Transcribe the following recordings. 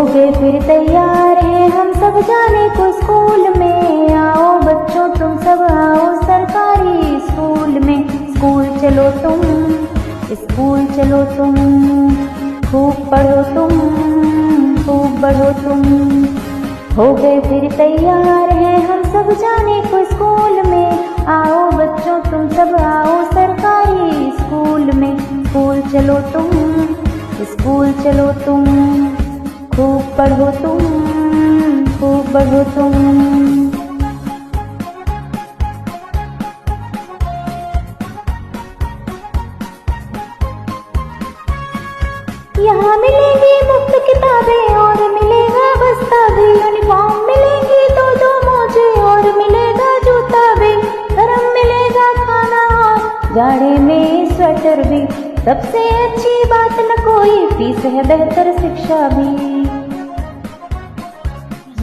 गए फिर तैयार हैं हम सब जाने को स्कूल में। आओ बच्चों तुम सब आओ सरकारी स्कूल में। स्कूल चलो तुम, स्कूल चलो तुम, खूब पढ़ो तुम, खूब बढ़ो तुम। हो गए फिर तैयार हैं हम सब जाने को स्कूल में। आओ बच्चों तुम सब आओ सरकारी स्कूल में। स्कूल चलो तुम, स्कूल चलो तुम, खूब पढ़ो तुम, खूब बढ़ो तुम। यहाँ मिलेगी मुफ्त किताबें और मिलेगा बस्ता भी। यूनिफॉर्म मिलेगी दो मोजे और मिलेगा जूता भी। गरम मिलेगा खाना और जाड़े में स्वेटर भी। सबसे अच्छी बात न कोई फीस है, बेहतर शिक्षा भी।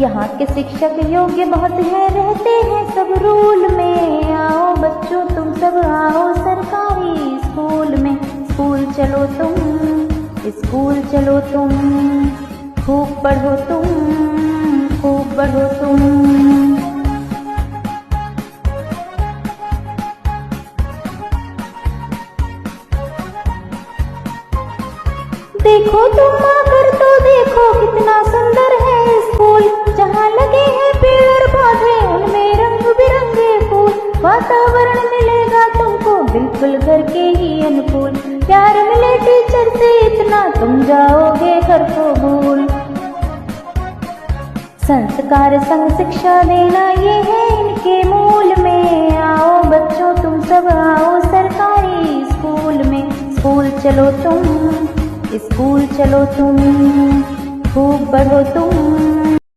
यहाँ के शिक्षक योग्य बहुत है, रहते हैं सब रूल में। आओ बच्चों तुम सब आओ सरकारी स्कूल में। स्कूल चलो तुम, स्कूल चलो तुम, खूब पढ़ो तुम, खूब बढ़ो तुम। देखो तुम आकर तो देखो कितना सुंदर है स्कूल। जहाँ लगे हैं पेड़ पौधे उनमें रंग बिरंगे फूल। वातावरण मिलेगा तुमको बिल्कुल घर के ही अनुकूल। प्यार मिले टीचर से इतना तुम जाओगे घर को भूल। संस्कार संग शिक्षा देना ये है इनके मूल में। आओ बच्चों तुम सब आओ सरकारी स्कूल में। स्कूल चलो तुम, स्कूल चलो तुम, खूब बढ़ो तुम,